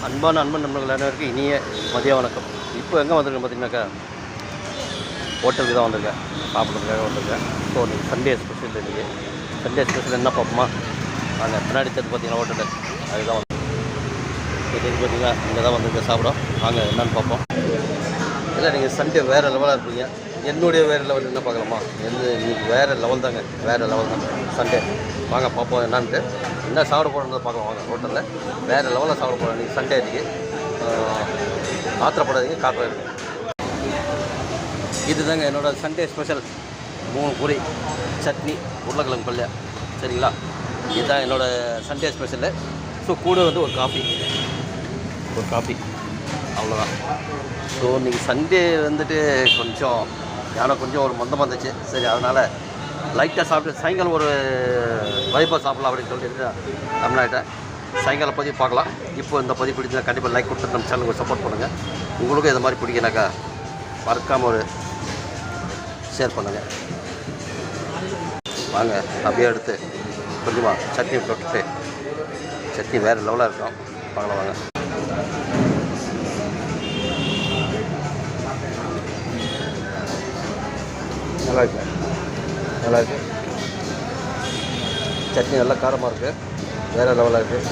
அன்பான அன்பன் நண்பர்கள் அனைவருக்கும் இனிய மதிய வணக்கம். இப்போ எங்கே வந்திருக்கேன் பார்த்தீங்கன்னாக்கா, ஹோட்டலுக்கு தான் வந்திருக்கேன், சாப்பிட்றதுக்காக வந்திருக்கேன். ஸோ இன்றைக்கி சண்டே ஸ்பெஷல். இன்றைக்கி சண்டே ஸ்பெஷல் என்ன பார்ப்போமா? நாங்கள் பின்னாடி தெரிஞ்சு பார்த்தீங்கன்னா ஹோட்டலு அதுதான் வந்து தெரிஞ்சு பார்த்தீங்கன்னா இங்கே தான் வந்திருக்கேன் சாப்பிடும். வாங்க என்னென்னு பார்ப்போம். இல்லை நீங்கள் சண்டே வேறு லெவலாக இருப்பீங்க. என்னுடைய வேறு லெவல் என்ன பார்க்கலாமா? இன்றைக்கி வேறு லெவல் தாங்க, வேறு லெவல் தான் சண்டே. வாங்க பார்ப்போம் என்னான்ட்டு. என்ன சாப்பிட போகிறோன்றதை பார்க்கலாம் வாங்க. ஹோட்டலில் வேறு லெவலில் சாப்பிட போகிறோம் இன்றைக்கி சண்டே. இன்றைக்கி ஆத்திரப்படாதீங்க, காட்டுறேன். இது தாங்க என்னோடய சண்டே ஸ்பெஷல். 3 பூரி, சட்னி, உருளைக்கிழங்கு பல்லியா, சரிங்களா? இதுதான் என்னோடய சண்டே ஸ்பெஷலு. ஸோ கூட வந்து ஒரு காஃபி அவ்வளோதான். ஸோ இன்றைக்கி சண்டே வந்துட்டு கொஞ்சம் ஒரு மந்தமாக இருந்துச்சு. சரி, அதனால் லைட்டாக சாப்பிட்டு சாயங்காலம் ஒரு வைப்பாக சாப்பிட்லாம் அப்படின்னு சொல்லிட்டு தமிழ்நாட்டை சாயங்காலம் பதிவு பார்க்கலாம். இப்போ இந்த பதிவு பிடிச்சா கண்டிப்பாக லைக் கொடுத்துட்டு நம்ம சேனலுக்கு சப்போர்ட் பண்ணுங்கள். உங்களுக்கும் இது மாதிரி பிடிக்கனாக்கா மறக்காமல் ஒரு ஷேர் பண்ணுங்கள். வாங்க அப்படியே எடுத்து கொஞ்சமாக சட்னி போட்டுட்டு, சட்னி வேறு லெவலாக இருக்கும், பார்க்கலாம் வாங்க. நல்லா இருக்கு சட்னி, நல்லா காரமாக இருக்குது, வேறு லெவலாக இருக்குது.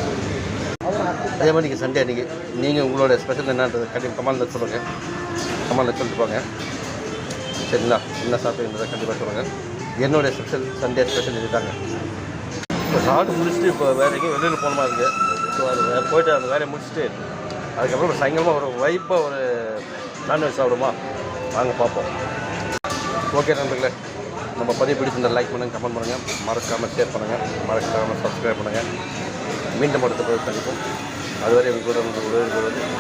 அதே மாதிரி நீங்கள் சண்டே அன்றைக்கி நீங்கள் உங்களோட ஸ்பெஷல் என்னன்றது கண்டிப்பாக கமாலில் சொல்லுங்கள். கமாலில் சொல்லிட்டு போங்க, சரிங்களா? என்ன சாப்பிட்டுன்றதை கண்டிப்பாக சொல்லுங்கள். என்னுடைய ஸ்பெஷல் சண்டே ஸ்பெஷல் இதுதாங்க. இப்போ சாப்பிட்டு முடிச்சுட்டு இப்போ வேறு எங்கேயும் வெளியில் போன மாதிரி இருக்குது. ஸோ அது போய்ட்டு அந்த வேலையை முடிச்சுட்டு அதுக்கப்புறம் சாயங்காலமாக ஒரு வைப்பாக ஒரு நான்வெஜ் சாப்பிடுமா? வாங்க பார்ப்போம். ஓகே நண்பர்களே, நம்ம பதிவு பிடிச்சிருந்த லைக் பண்ணுங்கள், கமெண்ட் பண்ணுங்கள், மறக்காமல் ஷேர் பண்ணுங்கள், மறக்காமல் சப்ஸ்கிரைப் பண்ணுங்கள். மீண்டும் அடுத்த பதிவு சந்திப்போம். அதுவரை உங்களோட உதவி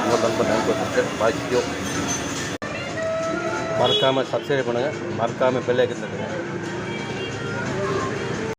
உங்கள் நண்பர் பாக்கியோ. மறக்காமல் சப்ஸ்கிரைப் பண்ணுங்கள், மறக்காமல் பெல் ஐக்கன் தட்டுங்க.